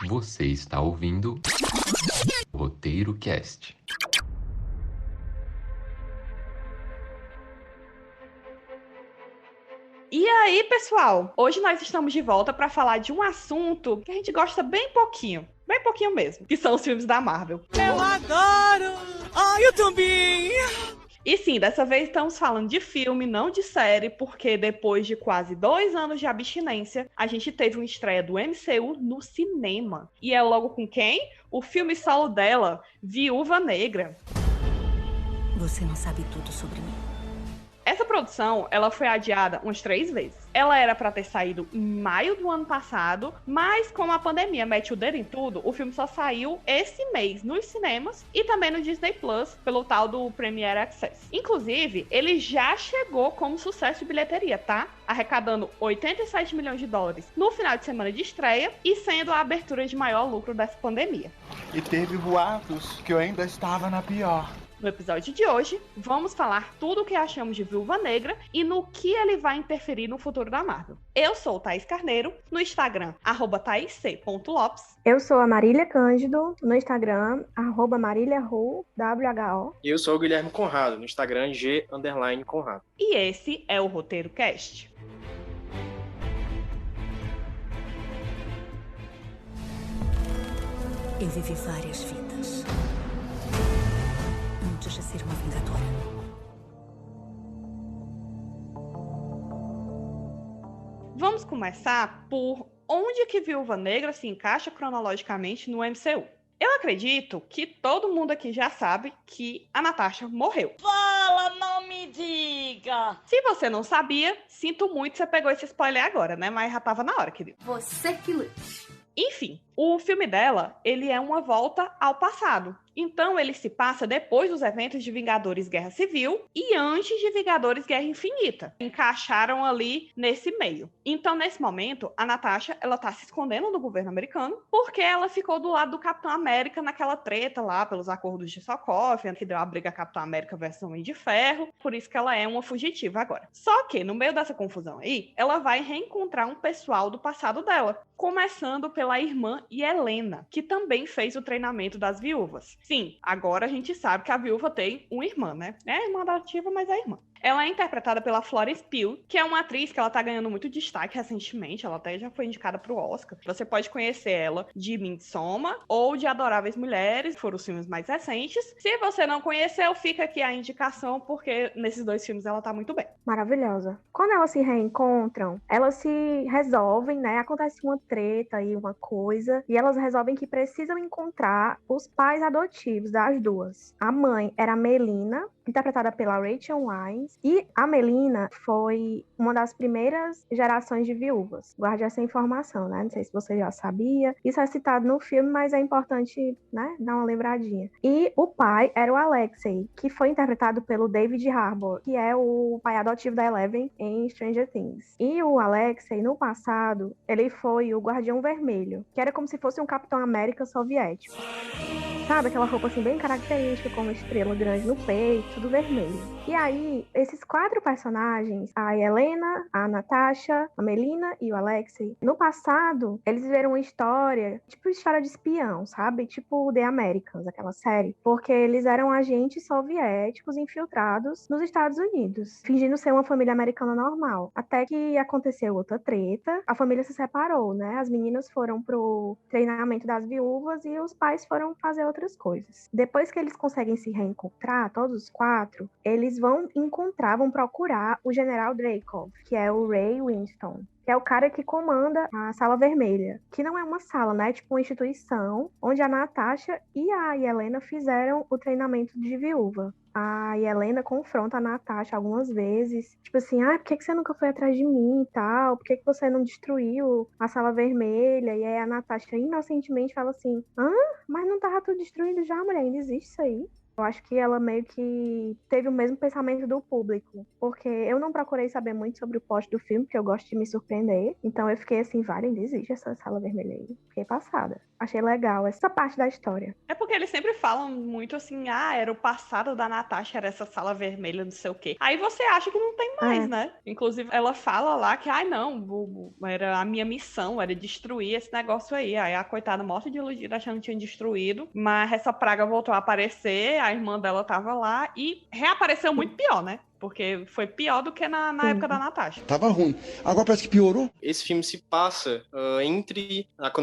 Você está ouvindo Roteiro Cast. E aí, pessoal? Hoje nós estamos de volta para falar de um assunto que a gente gosta bem pouquinho mesmo, que são os filmes da Marvel. Eu adoro! Eu também! E sim, dessa vez estamos falando de filme, não de série, porque depois de quase 2 anos de abstinência, a gente teve uma estreia do MCU no cinema. E é logo com quem? O filme solo dela, Viúva Negra. Você não sabe tudo sobre mim. Essa produção, ela foi adiada umas 3 vezes. Ela era para ter saído em maio do ano passado, mas como a pandemia mete o dedo em tudo, o filme só saiu esse mês nos cinemas e também no Disney Plus, pelo tal do Premiere Access. Inclusive, ele já chegou como sucesso de bilheteria, tá? Arrecadando 87 milhões de dólares no final de semana de estreia e sendo a abertura de maior lucro dessa pandemia. E teve boatos que eu ainda estava na pior. No episódio de hoje, vamos falar tudo o que achamos de Viúva Negra e no que ele vai interferir no futuro da Marvel. Eu sou Thaís Carneiro, no Instagram, @thaisc.lopes. Eu sou a Marília Cândido, no Instagram, @maríliahu, WHO. E eu sou o Guilherme Conrado, no Instagram, G_Conrado. E esse é o Roteiro Cast. Eu vivi várias vidas antes de ser uma vingadora. Vamos começar por onde que Viúva Negra se encaixa cronologicamente no MCU. Eu acredito que todo mundo aqui já sabe que a Natasha morreu. Fala, não me diga! Se você não sabia, sinto muito, você pegou esse spoiler agora, né? Mas já tava na hora, querido. Você que lute. Enfim, o filme dela, ele é uma volta ao passado. Então, ele se passa depois dos eventos de Vingadores Guerra Civil e antes de Vingadores Guerra Infinita. Encaixaram ali nesse meio. Então, nesse momento, a Natasha, ela tá se escondendo do governo americano porque ela ficou do lado do Capitão América naquela treta lá pelos acordos de Sokovia, que deu a briga Capitão América versus Homem de Ferro. Por isso que ela é uma fugitiva agora. Só que, no meio dessa confusão aí, ela vai reencontrar um pessoal do passado dela. Começando pela irmã Helena, que também fez o treinamento das viúvas. Sim, agora a gente sabe que a viúva tem uma irmã, né? É irmã adotiva, mas é irmã. Ela é interpretada pela Florence Pugh, que é uma atriz que ela tá ganhando muito destaque recentemente. Ela até já foi indicada pro Oscar. Você pode conhecer ela de Midsommar ou de Adoráveis Mulheres, que foram os filmes mais recentes. Se você não conheceu, fica aqui a indicação, porque nesses 2 filmes ela tá muito bem. Maravilhosa. Quando elas se reencontram, elas se resolvem, né? Acontece uma treta e uma coisa, e elas resolvem que precisam encontrar os pais adotivos das duas. A mãe era a Melina, interpretada pela Rachel Weisz, e a Melina foi uma das primeiras gerações de viúvas. Guarde essa informação, né? Não sei se você já sabia. Isso é citado no filme, mas é importante, né, dar uma lembradinha. E o pai era o Alexei, que foi interpretado pelo David Harbour, que é o pai adotivo da Eleven em Stranger Things. E o Alexei, no passado, ele foi o Guardião Vermelho, que era como se fosse um Capitão América soviético. Sabe, aquela roupa assim bem característica, com uma estrela grande no peito, tudo vermelho. E aí, esses 4 personagens, a Helena, a Natasha, a Melina e o Alexei, no passado, eles viveram uma história, tipo história de espião, sabe? Tipo The Americans, aquela série. Porque eles eram agentes soviéticos infiltrados nos Estados Unidos, fingindo ser uma família americana normal. Até que aconteceu outra treta, a família se separou, né? As meninas foram pro treinamento das viúvas e os pais foram fazer outras coisas. Depois que eles conseguem se reencontrar, todos os 4, eles vão procurar o General Dreykov, que é o Ray Winston, que é o cara que comanda a Sala Vermelha, que não é uma sala, né? É tipo uma instituição onde a Natasha e a Helena fizeram o treinamento de viúva. A Helena confronta a Natasha algumas vezes, tipo assim, por que você nunca foi atrás de mim e tal? Por que você não destruiu a Sala Vermelha? E aí a Natasha inocentemente fala assim, mas não tava tudo destruído já, mulher, ainda existe isso aí. Eu acho que ela meio que teve o mesmo pensamento do público, porque eu não procurei saber muito sobre o plot do filme, porque eu gosto de me surpreender. Então eu fiquei assim, Varen, existe essa sala vermelha aí. Fiquei passada. Achei legal essa parte da história. É porque eles sempre falam muito assim, era o passado da Natasha, era essa sala vermelha, não sei o quê. Aí você acha que não tem mais, né? Inclusive, ela fala lá que, não, era a minha missão, era destruir esse negócio aí. Aí a coitada morta de iludida achando que tinha destruído, mas essa praga voltou a aparecer, a irmã dela tava lá e reapareceu muito pior, né? Porque foi pior do que na época da Natasha. Tava ruim. Agora parece que piorou. Esse filme se passa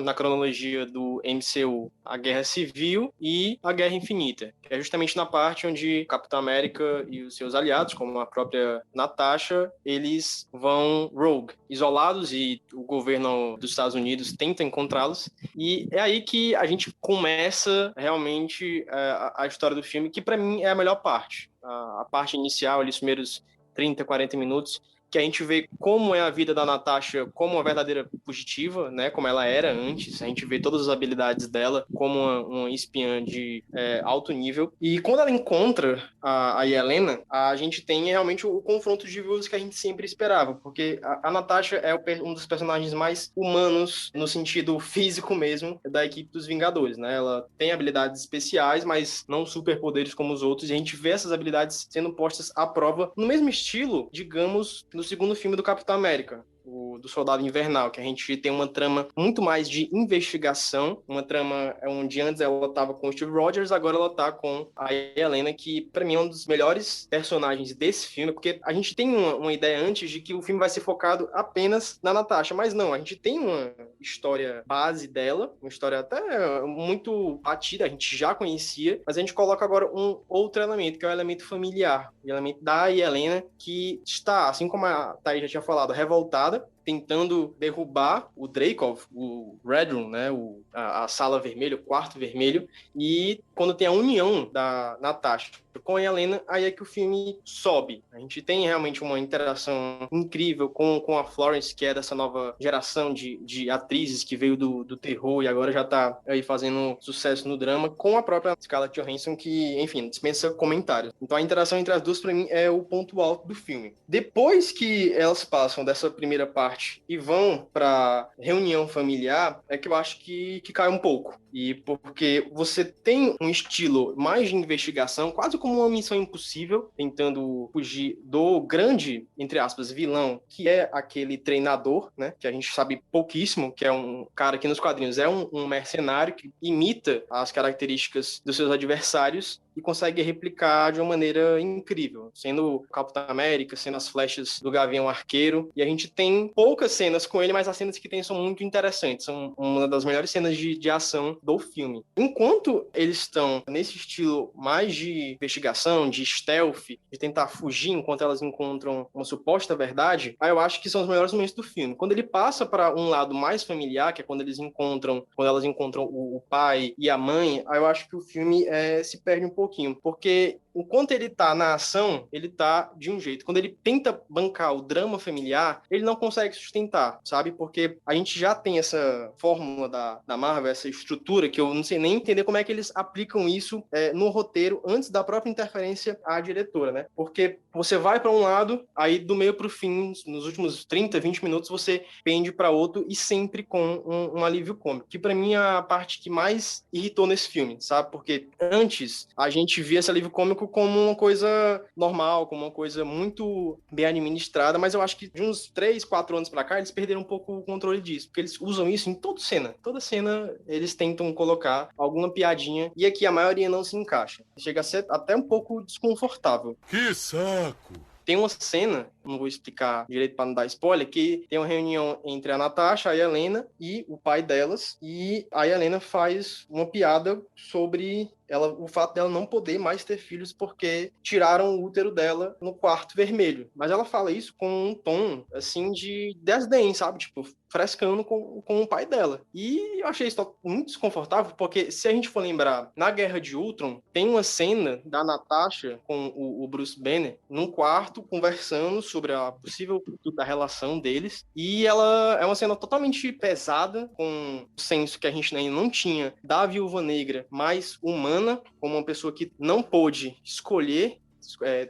na cronologia do MCU, a Guerra Civil e a Guerra Infinita, que é justamente na parte onde Capitão América e os seus aliados, como a própria Natasha, eles vão rogue, isolados, e o governo dos Estados Unidos tenta encontrá-los. E é aí que a gente começa realmente a história do filme, que para mim é a melhor parte. A parte inicial, ali, os primeiros 30, 40 minutos, que a gente vê como é a vida da Natasha como uma verdadeira fugitiva, né, como ela era antes. A gente vê todas as habilidades dela como uma espiã de alto nível. E quando ela encontra a Yelena, a gente tem realmente o confronto de views que a gente sempre esperava, porque a Natasha é um dos personagens mais humanos, no sentido físico mesmo, da equipe dos Vingadores, né? Ela tem habilidades especiais, mas não superpoderes como os outros, e a gente vê essas habilidades sendo postas à prova no mesmo estilo, digamos, no segundo filme do Capitão América, do Soldado Invernal, que a gente tem uma trama muito mais de investigação, uma trama onde antes ela estava com o Steve Rogers, agora ela está com a Yelena, que para mim é um dos melhores personagens desse filme, porque a gente tem uma ideia antes de que o filme vai ser focado apenas na Natasha, mas não, a gente tem uma história base dela, uma história até muito batida, a gente já conhecia, mas a gente coloca agora um outro elemento, que é o elemento familiar, o elemento da Yelena, que está, assim como a Thaís já tinha falado, revoltada, tentando derrubar o Dreykov, o Red Room, né, a sala vermelha, o quarto vermelho, e quando tem a união da Natasha com a Yelena, aí é que o filme sobe. A gente tem realmente uma interação incrível com a Florence, que é dessa nova geração de atrizes que veio do terror e agora já tá aí fazendo sucesso no drama, com a própria Scarlett Johansson, que, enfim, dispensa comentários. Então a interação entre as duas, pra mim, é o ponto alto do filme. Depois que elas passam dessa primeira parte e vão pra reunião familiar, é que eu acho que cai um pouco. E porque você tem um estilo mais de investigação, quase como uma missão impossível, tentando fugir do grande, entre aspas, vilão, que é aquele treinador, né? Que a gente sabe pouquíssimo, que é um cara que nos quadrinhos é um mercenário que imita as características dos seus adversários e consegue replicar de uma maneira incrível, sendo o Capitão América, sendo as flechas do Gavião Arqueiro, e a gente tem poucas cenas com ele, mas as cenas que tem são muito interessantes, são uma das melhores cenas de ação do filme. Enquanto eles estão nesse estilo mais de investigação, de stealth, de tentar fugir enquanto elas encontram uma suposta verdade, aí eu acho que são os melhores momentos do filme. Quando ele passa para um lado mais familiar, que é quando elas encontram o pai e a mãe, aí eu acho que o filme se perde um pouquinho, porque enquanto ele tá na ação, ele tá de um jeito. Quando ele tenta bancar o drama familiar, ele não consegue sustentar, sabe? Porque a gente já tem essa fórmula da Marvel, essa estrutura, que eu não sei nem entender como é que eles aplicam isso no roteiro antes da própria interferência à diretora, né? Porque você vai para um lado, aí do meio pro fim, nos últimos 30, 20 minutos, você pende para outro e sempre com um alívio cômico, que para mim é a parte que mais irritou nesse filme, sabe? Porque antes a gente via esse alívio cômico como uma coisa normal, como uma coisa muito bem administrada, mas eu acho que de uns 3, 4 anos pra cá, eles perderam um pouco o controle disso, porque eles usam isso em toda cena eles tentam colocar alguma piadinha, e aqui a maioria não se encaixa. Chega a ser até um pouco desconfortável. Que saco! Tem uma cena, não vou explicar direito para não dar spoiler, que tem uma reunião entre a Natasha, a Yelena e o pai delas, e a Yelena faz uma piada sobre o fato dela não poder mais ter filhos porque tiraram o útero dela no quarto vermelho. Mas ela fala isso com um tom, assim, de desdém, sabe? Tipo, frescando com o pai dela. E eu achei isso muito desconfortável, porque se a gente for lembrar, na Guerra de Ultron, tem uma cena da Natasha com o Bruce Banner num quarto conversando sobre a possível da relação deles, e ela é uma cena totalmente pesada, com um senso que a gente ainda não tinha da Viúva Negra mais humana, como uma pessoa que não pôde escolher,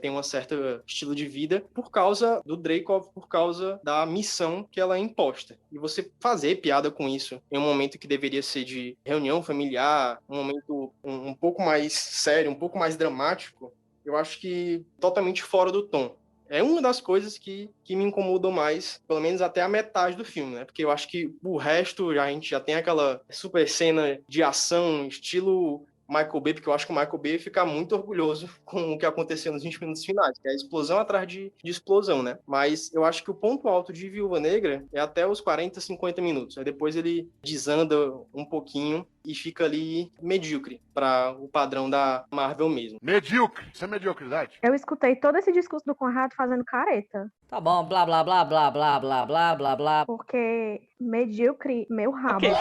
tem um certo estilo de vida por causa do Dreykov, por causa da missão que ela é imposta. E você fazer piada com isso em um momento que deveria ser de reunião familiar, um momento um pouco mais sério, um pouco mais dramático, eu acho que totalmente fora do tom. É uma das coisas que me incomodou mais, pelo menos até a metade do filme, né? Porque eu acho que o resto, a gente já tem aquela super cena de ação, estilo Michael Bay, porque eu acho que o Michael Bay fica muito orgulhoso com o que aconteceu nos 20 minutos finais, que é explosão atrás de explosão, né? Mas eu acho que o ponto alto de Viúva Negra é até os 40, 50 minutos. Aí depois ele desanda um pouquinho e fica ali medíocre para o padrão da Marvel mesmo. Medíocre, isso é mediocridade. Eu escutei todo esse discurso do Conrado fazendo careta. Tá bom, blá, blá, blá, blá, blá, blá, blá, blá, blá. Porque medíocre, meu rabo. Ok.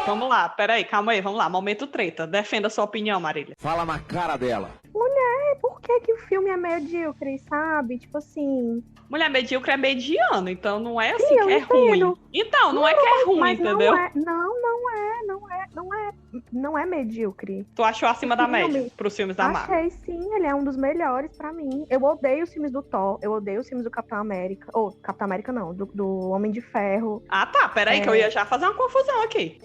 Vamos lá, peraí, calma aí, vamos lá. Momento treta. Defenda a sua opinião, Marília. Fala na cara dela. Mulher, por que o filme é medíocre, sabe? Tipo assim... Mulher, medíocre é mediano, então não é assim Sim, que é ruim. Então, não é que é ruim, mas entendeu? Não é medíocre. Tu achou acima da Filme. média pros filmes da Marvel? Achei sim, ele é um dos melhores pra mim. Eu odeio os filmes do Thor, eu odeio os filmes do Capitão América. Ou, Capitão América não, do Homem de Ferro. Ah, tá, peraí, que eu ia já fazer uma confusão aqui.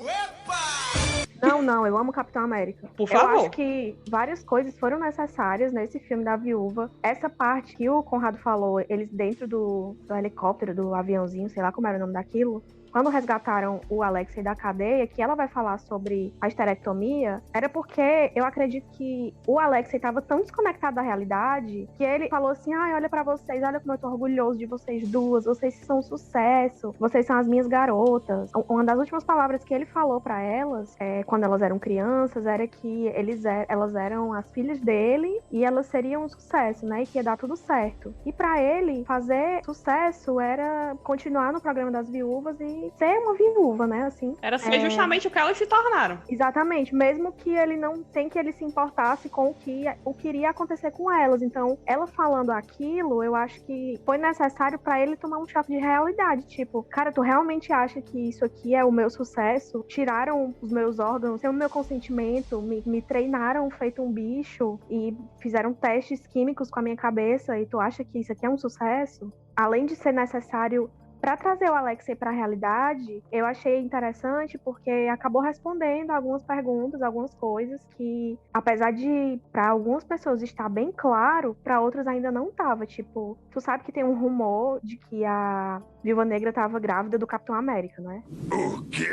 Não, eu amo Capitão América. Por favor. Eu acho que várias coisas foram necessárias nesse filme da Viúva. Essa parte que o Conrado falou, eles dentro do helicóptero, do aviãozinho, sei lá como era o nome daquilo, quando resgataram o Alexei da cadeia, que ela vai falar sobre a esterectomia, era porque eu acredito que o Alexei estava tão desconectado da realidade que ele falou assim, olha pra vocês, olha como eu tô orgulhoso de vocês duas, vocês são um sucesso, vocês são as minhas garotas. Uma das últimas palavras que ele falou pra elas, quando elas eram crianças, era que elas eram as filhas dele e elas seriam um sucesso, né, e que ia dar tudo certo. E pra ele, fazer sucesso era continuar no programa das viúvas e ser uma viúva, né, assim. Era ser justamente o que elas se tornaram. Exatamente, mesmo que ele não tem que ele se importasse com o que iria acontecer com elas. Então, ela falando aquilo, eu acho que foi necessário pra ele tomar um choque de realidade, tipo, cara, tu realmente acha que isso aqui é o meu sucesso? Tiraram os meus órgãos sem o meu consentimento, me treinaram feito um bicho e fizeram testes químicos com a minha cabeça e tu acha que isso aqui é um sucesso? Além de ser necessário para trazer o Alexei para a realidade, eu achei interessante porque acabou respondendo algumas perguntas, algumas coisas que, apesar de para algumas pessoas estar bem claro, para outras ainda não estava. Tipo, tu sabe que tem um rumor de que a Viúva Negra estava grávida do Capitão América, né? O quê?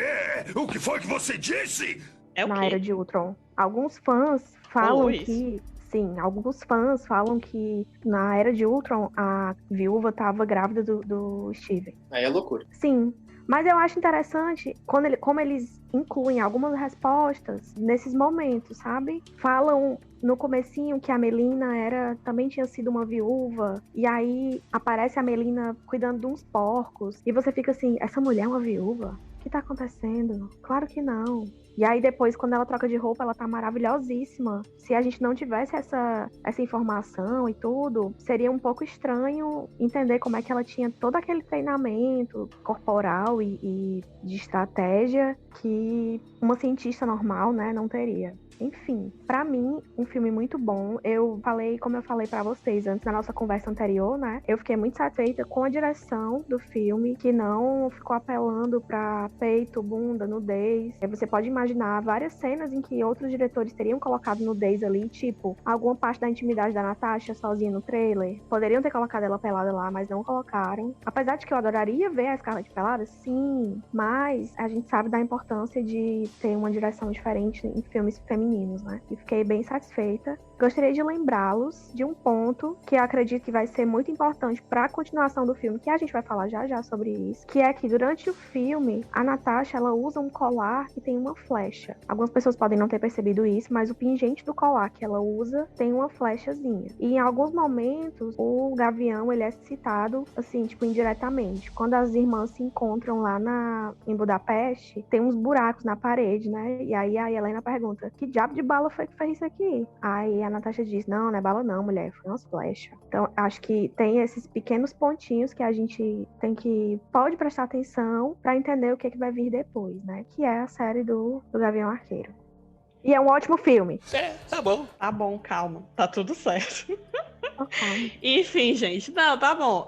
O que foi que você disse? É o Na quê? Era de Ultron. Alguns fãs falam isso. que... Sim, alguns fãs falam que na Era de Ultron a viúva estava grávida do Steven. Aí é loucura. Sim, mas eu acho interessante como eles incluem algumas respostas nesses momentos, sabe? Falam no comecinho que a Melina também tinha sido uma viúva, e aí aparece a Melina cuidando de uns porcos, e você fica assim, essa mulher é uma viúva? O que tá acontecendo? Claro que não. E aí depois, quando ela troca de roupa, ela tá maravilhosíssima. Se a gente não tivesse essa informação e tudo, seria um pouco estranho entender como é que ela tinha todo aquele treinamento corporal e de estratégia que uma cientista normal, né, não teria. Enfim, pra mim, um filme muito bom. Como eu falei pra vocês antes da nossa conversa anterior, né? Eu fiquei muito satisfeita com a direção do filme, que não ficou apelando pra peito, bunda, nudez. Você pode imaginar várias cenas em que outros diretores teriam colocado nudez ali, tipo, alguma parte da intimidade da Natasha sozinha no trailer. Poderiam ter colocado ela pelada lá, mas não colocaram. Apesar de que eu adoraria ver a Scarlett pelada, sim, mas a gente sabe da importância de ter uma direção diferente em filmes femininos. Né? E fiquei bem satisfeita. Gostaria de lembrá-los de um ponto que eu acredito que vai ser muito importante para a continuação do filme, que a gente vai falar já sobre isso, que é que durante o filme, a Natasha, ela usa um colar que tem uma flecha. Algumas pessoas podem não ter percebido isso, mas o pingente do colar que ela usa tem uma flechazinha. E em alguns momentos, o Gavião, ele é citado, assim, tipo, indiretamente. Quando as irmãs se encontram lá em Budapeste, tem uns buracos na parede, né? E aí a Helena pergunta, que diabo de bala foi que fez isso aqui? Aí a Natasha diz, não é bala não, mulher, foi umas flechas. Então, acho que tem esses pequenos pontinhos que a gente pode prestar atenção pra entender o que vai vir depois, né? Que é a série do Gavião Arqueiro. E é um ótimo filme. Tá bom. Tá bom, calma. Tá tudo certo. Okay. Enfim, gente, não, tá bom.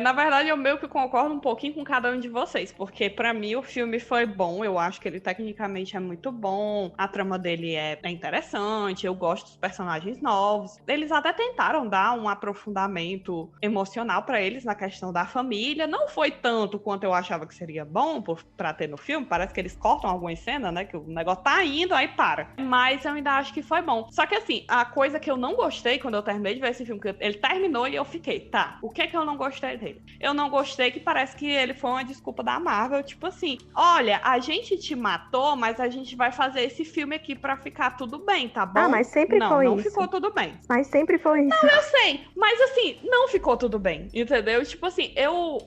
Na verdade, eu meio que concordo um pouquinho com cada um de vocês, porque pra mim o filme foi bom, eu acho que ele tecnicamente é muito bom, a trama dele é interessante, eu gosto dos personagens novos. Eles até tentaram dar um aprofundamento emocional pra eles na questão da família, não foi tanto quanto eu achava que seria bom pra ter no filme, parece que eles cortam algumas cenas, né, que o negócio tá indo, aí para. Mas eu ainda acho que foi bom. Só que assim, a coisa que eu não gostei quando eu terminei de ver esse filme, que ele terminou e eu fiquei, tá, o que é que eu não gostei dele? Eu não gostei que parece que ele foi uma desculpa da Marvel, tipo assim, olha, a gente te matou, mas a gente vai fazer esse filme aqui pra ficar tudo bem, tá bom? Ah, mas sempre foi isso. Não ficou tudo bem. Mas sempre foi isso. Não, eu sei, mas assim, não ficou tudo bem, entendeu? Tipo assim,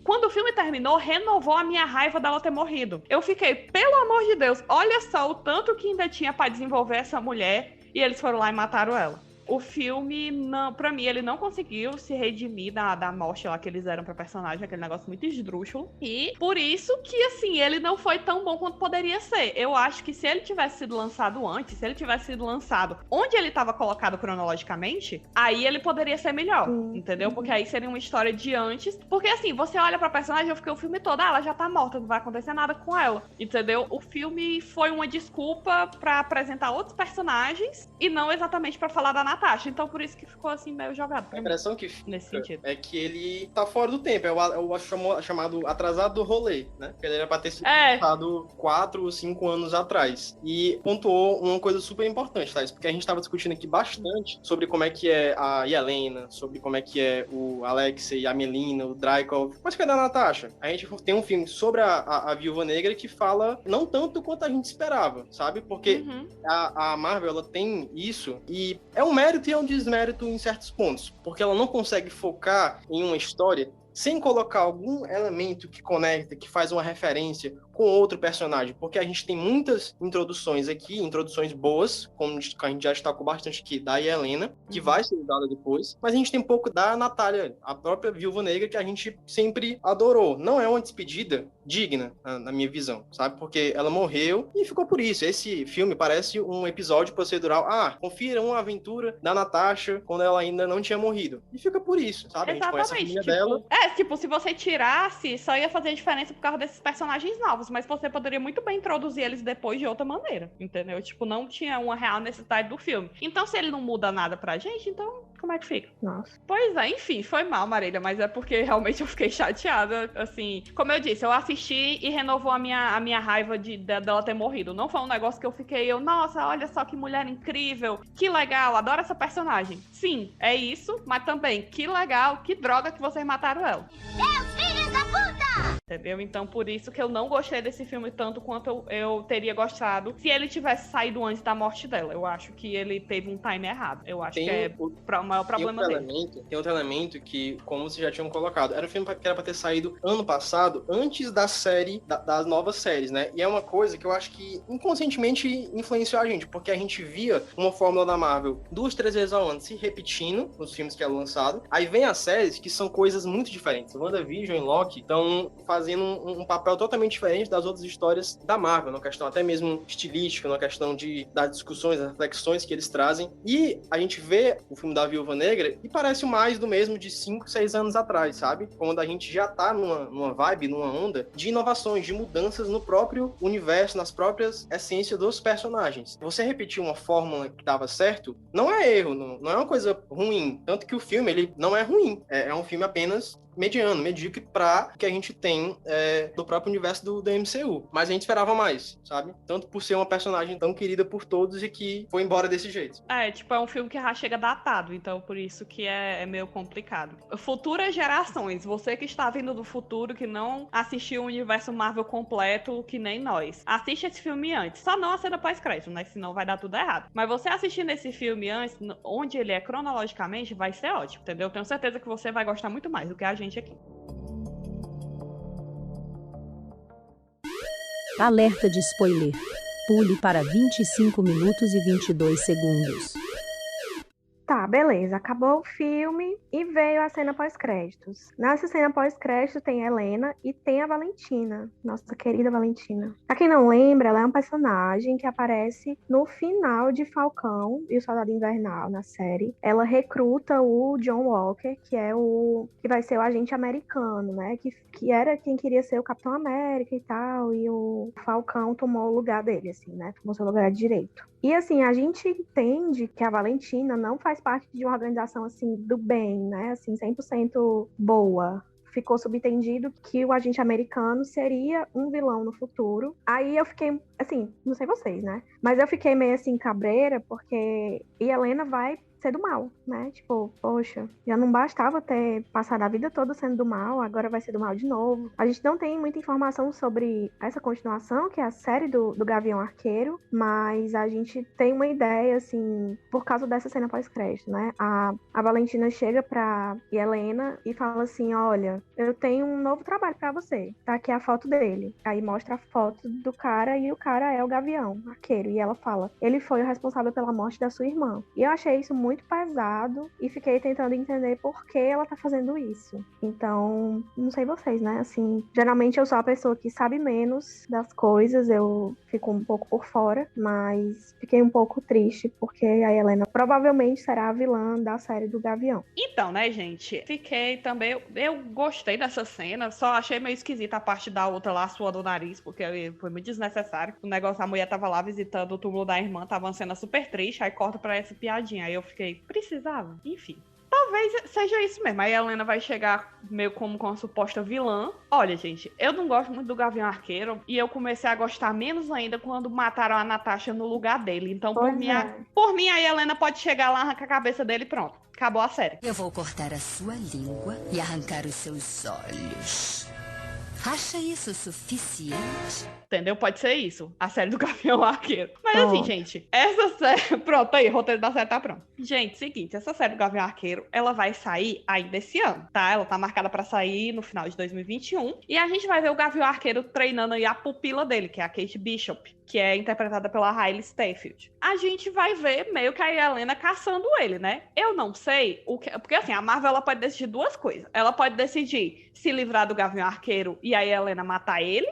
quando o filme terminou, renovou a minha raiva dela ter morrido. Eu fiquei, pelo amor de Deus, olha só o tanto que ainda tinha pra desenvolver essa mulher e eles foram lá e mataram ela. O filme, não, pra mim, ele não conseguiu se redimir da morte lá que eles deram pra personagem, aquele negócio muito esdrúxulo. E por isso que, assim, ele não foi tão bom quanto poderia ser. Eu acho que se ele tivesse sido lançado antes, se ele tivesse sido lançado onde ele estava colocado cronologicamente, aí ele poderia ser melhor, entendeu? Porque aí seria uma história de antes. Porque, assim, você olha pra personagem, eu fiquei o filme todo, ela já tá morta, não vai acontecer nada com ela, entendeu? O filme foi uma desculpa pra apresentar outros personagens e não exatamente pra falar da Natasha. Então por isso que ficou assim meio jogado. A impressão que nesse sentido é que ele tá fora do tempo. É o chamado atrasado do rolê, né? Porque ele era pra ter sido lançado 4 ou 5 anos atrás. E pontuou uma coisa super importante, tá? Porque a gente tava discutindo aqui bastante sobre como é que é a Yelena, sobre como é que é o Alexei, a Melina, o Dreykov. Mas cadê a Natasha? A gente tem um filme sobre a Viúva Negra que fala não tanto quanto a gente esperava, sabe? Porque a Marvel, ela tem isso e é um mérito e é um desmérito em certos pontos, porque ela não consegue focar em uma história sem colocar algum elemento que conecta, que faz uma referência com outro personagem, porque a gente tem muitas introduções aqui, introduções boas, como a gente já destacou bastante aqui, da Yelena, que vai ser usada depois, mas a gente tem um pouco da Natália, a própria Viúva Negra, que a gente sempre adorou. Não é uma despedida digna, na minha visão, sabe? Porque ela morreu e ficou por isso. Esse filme parece um episódio procedural. Confira uma aventura da Natasha quando ela ainda não tinha morrido. E fica por isso, sabe? Exatamente. A gente conhece a família dela. Tipo, se você tirasse, só ia fazer diferença por causa desses personagens novos, mas você poderia muito bem introduzir eles depois de outra maneira, entendeu? Tipo, não tinha uma real necessidade do filme. Então, se ele não muda nada pra gente, então como é que fica? Nossa. Pois é, enfim, foi mal, Marília, mas é porque realmente eu fiquei chateada, assim. Como eu disse, eu assisti e renovou a minha raiva dela ter morrido. Não foi um negócio que eu fiquei, nossa, olha só que mulher incrível, que legal, adoro essa personagem. Sim, é isso, mas também, que legal, que droga que vocês mataram ela. Deus, filhos da puta! Entendeu? Então, por isso que eu não gostei desse filme tanto quanto eu teria gostado se ele tivesse saído antes da morte dela. Eu acho que ele teve um time errado. Eu acho que é o maior problema dele. Tem outro elemento que, como vocês já tinham colocado, era um filme que era pra ter saído ano passado, antes da série, das novas séries, né? E é uma coisa que eu acho que inconscientemente influenciou a gente, porque a gente via uma fórmula da Marvel 2, 3 vezes ao ano se repetindo nos filmes que eram lançados. Aí vem as séries que são coisas muito diferentes. WandaVision e Loki estão fazendo um papel totalmente diferente das outras histórias da Marvel, na questão até mesmo estilística, na questão das discussões, das reflexões que eles trazem. E a gente vê o filme da Viúva Negra e parece mais do mesmo de 5, 6 anos atrás, sabe? Quando a gente já tá numa vibe, numa onda de inovações, de mudanças no próprio universo, nas próprias essências dos personagens. Você repetir uma fórmula que dava certo, não é erro, não é uma coisa ruim. Tanto que o filme, ele não é ruim. É um filme apenas mediano, medíocre pra que a gente tem do próprio universo do MCU. Mas a gente esperava mais, sabe? Tanto por ser uma personagem tão querida por todos e que foi embora desse jeito. É um filme que já chega datado, então por isso que é meio complicado. Futuras gerações, você que está vindo do futuro, que não assistiu o universo Marvel completo, que nem nós, assiste esse filme antes. Só não a cena pós-crédito, né? Senão vai dar tudo errado. Mas você assistindo esse filme antes, onde ele é cronologicamente, vai ser ótimo, entendeu? Eu tenho certeza que você vai gostar muito mais do que a gente aqui. Alerta de spoiler. Pule para 25 minutos e 22 segundos. Tá, beleza. Acabou o filme e veio a cena pós-créditos. Nessa cena pós-crédito tem a Helena e tem a Valentina, nossa querida Valentina. Pra quem não lembra, ela é um personagem que aparece no final de Falcão e o Soldado Invernal, na série. Ela recruta o John Walker, que é o que vai ser o agente americano, né? Que era quem queria ser o Capitão América e tal, e o Falcão tomou o lugar dele, assim, né? Tomou seu lugar de direito. E assim, a gente entende que a Valentina não faz parte de uma organização assim do bem, né? Assim, 100% boa. Ficou subentendido que o agente americano seria um vilão no futuro. Aí eu fiquei, assim, não sei vocês, né? Mas eu fiquei meio assim cabreira, porque Helena vai ser do mal, né? Tipo, poxa, já não bastava ter passado a vida toda sendo do mal, agora vai ser do mal de novo. A gente não tem muita informação sobre essa continuação, que é a série do Gavião Arqueiro, mas a gente tem uma ideia, assim, por causa dessa cena pós-crédito, né? A Valentina chega pra Helena e fala assim, olha, eu tenho um novo trabalho pra você, tá aqui a foto dele. Aí mostra a foto do cara e o cara é o Gavião Arqueiro. E ela fala, ele foi o responsável pela morte da sua irmã. E eu achei isso muito pesado e fiquei tentando entender por que ela tá fazendo isso. Então, não sei vocês, né? Assim, geralmente eu sou a pessoa que sabe menos das coisas, eu fico um pouco por fora, mas fiquei um pouco triste porque a Helena provavelmente será a vilã da série do Gavião. Então, né, gente? Fiquei também... Eu gostei dessa cena, só achei meio esquisita a parte da outra lá suando o nariz, porque foi muito desnecessário. O negócio, a mulher tava lá visitando o túmulo da irmã, tava uma cena super triste, aí corta pra essa piadinha. Aí eu fiquei, precisava? Enfim. Talvez seja isso mesmo. Aí a Helena vai chegar meio como com a suposta vilã. Olha, gente, eu não gosto muito do Gavião Arqueiro e eu comecei a gostar menos ainda quando mataram a Natasha no lugar dele. Então, por mim, a Helena pode chegar lá, arrancar a cabeça dele e pronto. Acabou a série. Eu vou cortar a sua língua e arrancar os seus olhos. Acha isso suficiente? Entendeu? Pode ser isso. A série do Gavião Arqueiro. Mas assim, gente, essa série... Pronto, aí, o roteiro da série tá pronto. Gente, seguinte, essa série do Gavião Arqueiro, ela vai sair ainda esse ano, tá? Ela tá marcada pra sair no final de 2021. E a gente vai ver o Gavião Arqueiro treinando aí a pupila dele, que é a Kate Bishop, que é interpretada pela Hailey Steinfeld. A gente vai ver meio que a Helena caçando ele, né? Eu não sei o que... Porque assim, a Marvel, ela pode decidir duas coisas. Ela pode decidir se livrar do Gavião Arqueiro e aí a Helena matar ele.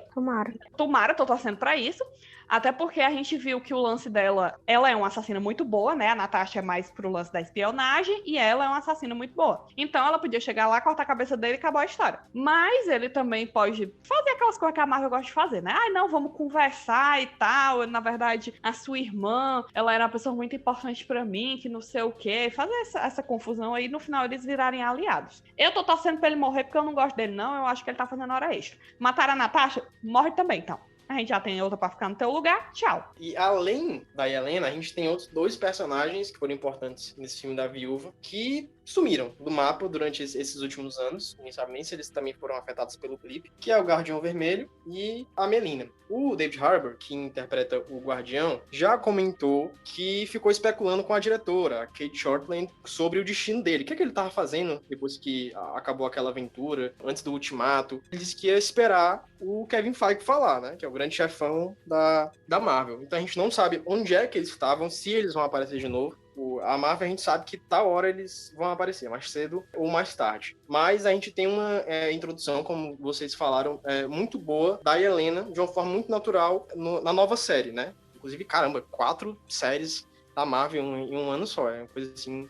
Tomara, tô torcendo pra isso. Até porque a gente viu que o lance dela... Ela é uma assassina muito boa, né? A Natasha é mais pro lance da espionagem e ela é uma assassina muito boa. Então ela podia chegar lá, cortar a cabeça dele e acabar a história. Mas ele também pode fazer aquelas coisas que a Marvel gosta de fazer, né? Ai, não, vamos conversar e tal. Na verdade, a sua irmã, ela era uma pessoa muito importante pra mim, que não sei o quê. Fazer essa confusão aí, no final eles virarem aliados. Eu tô torcendo pra ele morrer porque eu não gosto dele, não. Eu acho que ele tá fazendo hora extra. Mataram a Natasha? Morre também, então. A gente já tem outra pra ficar no teu lugar, tchau. E além da Helena, a gente tem outros dois personagens que foram importantes nesse filme da Viúva, que sumiram do mapa durante esses últimos anos. Ninguém sabe nem se eles também foram afetados pelo clipe, que é o Guardião Vermelho e a Melina. O David Harbour, que interpreta o Guardião, já comentou que ficou especulando com a diretora, a Kate Shortland, sobre o destino dele. O que é que ele estava fazendo depois que acabou aquela aventura, antes do Ultimato. Ele disse que ia esperar o Kevin Feige falar, né? Que é o grande chefão da Marvel. Então a gente não sabe onde é que eles estavam, se eles vão aparecer de novo. A Marvel a gente sabe que tal hora eles vão aparecer, mais cedo ou mais tarde. Mas a gente tem uma introdução, como vocês falaram, muito boa da Helena, de uma forma muito natural na nova série, né? Inclusive, caramba, 4 séries da Marvel em um ano só. É uma coisa assim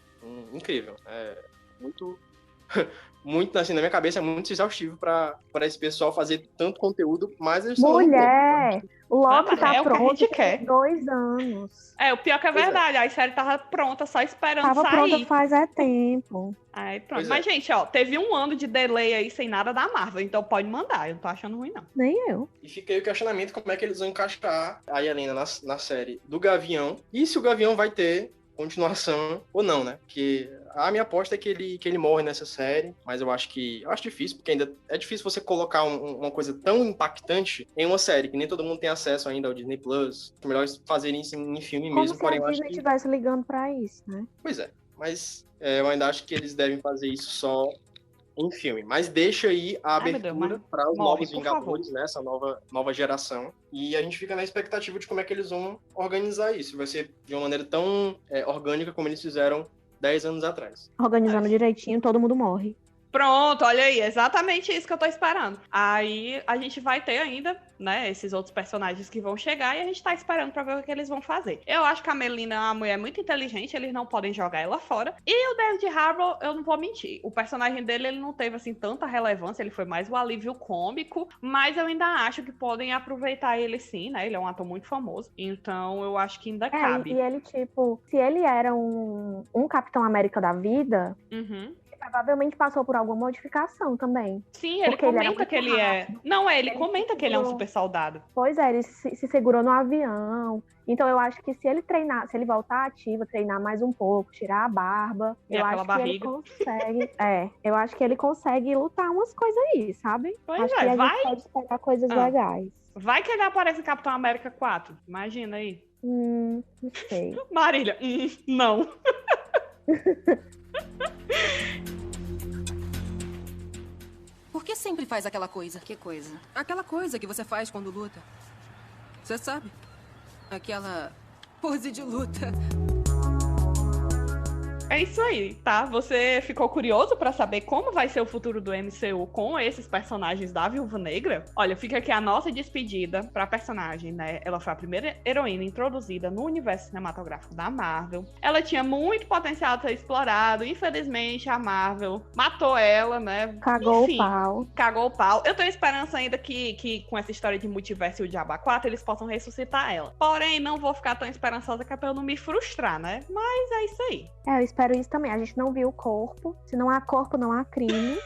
incrível. É muito... muito, assim, na minha cabeça, é muito exaustivo pra esse pessoal fazer tanto conteúdo, mas eles estão... Mulher! O Loki tá pronto quer. 2 anos. O pior que é verdade. A série tava pronta, só esperando sair. Tava pronta faz tempo. Aí pronto. Mas, gente, ó, teve 1 ano de delay aí sem nada da Marvel, então pode mandar. Eu não tô achando ruim, não. Nem eu. E fica aí o questionamento como é que eles vão encaixar a Helena na série do Gavião. E se o Gavião vai ter continuação ou não, né? Porque a minha aposta é que ele morre nessa série, mas eu acho difícil, porque ainda é difícil você colocar uma coisa tão impactante em uma série, que nem todo mundo tem acesso ainda ao Disney Plus. É melhor fazerem isso em filme como mesmo, se porém a Disney estivesse ligando pra isso, né? Pois é, mas eu ainda acho que eles devem fazer isso só em filme, mas deixa aí a abertura para os novos Vingadores, né, essa nova geração, e a gente fica na expectativa de como é que eles vão organizar isso. Vai ser de uma maneira tão orgânica como eles fizeram 10 anos atrás. Organizando direitinho, todo mundo morre. Pronto, olha aí, exatamente isso que eu tô esperando. Aí a gente vai ter ainda, né, esses outros personagens que vão chegar e a gente tá esperando pra ver o que eles vão fazer. Eu acho que a Melina é uma mulher muito inteligente, eles não podem jogar ela fora. E o David Harbour, eu não vou mentir, o personagem dele, ele não teve, assim, tanta relevância, ele foi mais o alívio cômico, mas eu ainda acho que podem aproveitar ele sim, né, ele é um ator muito famoso, então eu acho que ainda cabe. E ele, tipo, se ele era um Capitão América da vida... Uhum. Provavelmente passou por alguma modificação também. Sim, ele comenta que ele é... Não, ele comenta que ele é um super soldado. Pois é, ele se segurou no avião. Então eu acho que se ele treinar, se ele voltar ativo, treinar mais um pouco, tirar a barba, eu acho que ele consegue... eu acho que ele consegue lutar umas coisas aí, sabe? Pois acho é, que a vai... gente pode esperar coisas legais. Vai que ele aparece em Capitão América 4. Imagina aí. Não sei. Marília, não. Por que sempre faz aquela coisa? Que coisa? Aquela coisa que você faz quando luta. Você sabe? Aquela pose de luta. É isso aí, tá? Você ficou curioso pra saber como vai ser o futuro do MCU com esses personagens da Viúva Negra? Olha, fica aqui a nossa despedida pra personagem, né? Ela foi a primeira heroína introduzida no universo cinematográfico da Marvel. Ela tinha muito potencial de ser explorado. Infelizmente, a Marvel matou ela, né? Cagou o pau. Cagou o pau. Eu tenho esperança ainda que com essa história de multiverso e o Diabo 4, eles possam ressuscitar ela. Porém, não vou ficar tão esperançosa que é pra eu não me frustrar, né? Mas é isso aí. Eu espero isso também. A gente não viu o corpo. Se não há corpo, não há crime.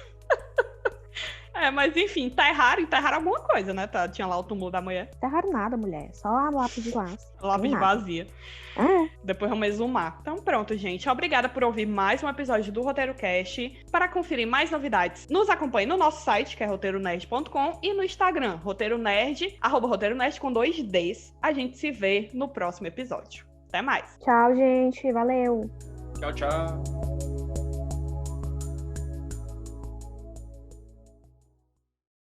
Mas enfim, enterraram alguma coisa, né? Tinha lá o túmulo da mulher. Enterraram nada, mulher. Só a lápide de laço. Lápide vazia. Depois vamos exumar. Então pronto, gente. Obrigada por ouvir mais um episódio do Roteiro Cast. Para conferir mais novidades, nos acompanhe no nosso site, que é roteironerd.com, e no Instagram, roteironerd, @roteironerd com 2 Ds. A gente se vê no próximo episódio. Até mais. Tchau, gente. Valeu. Tchau, tchau.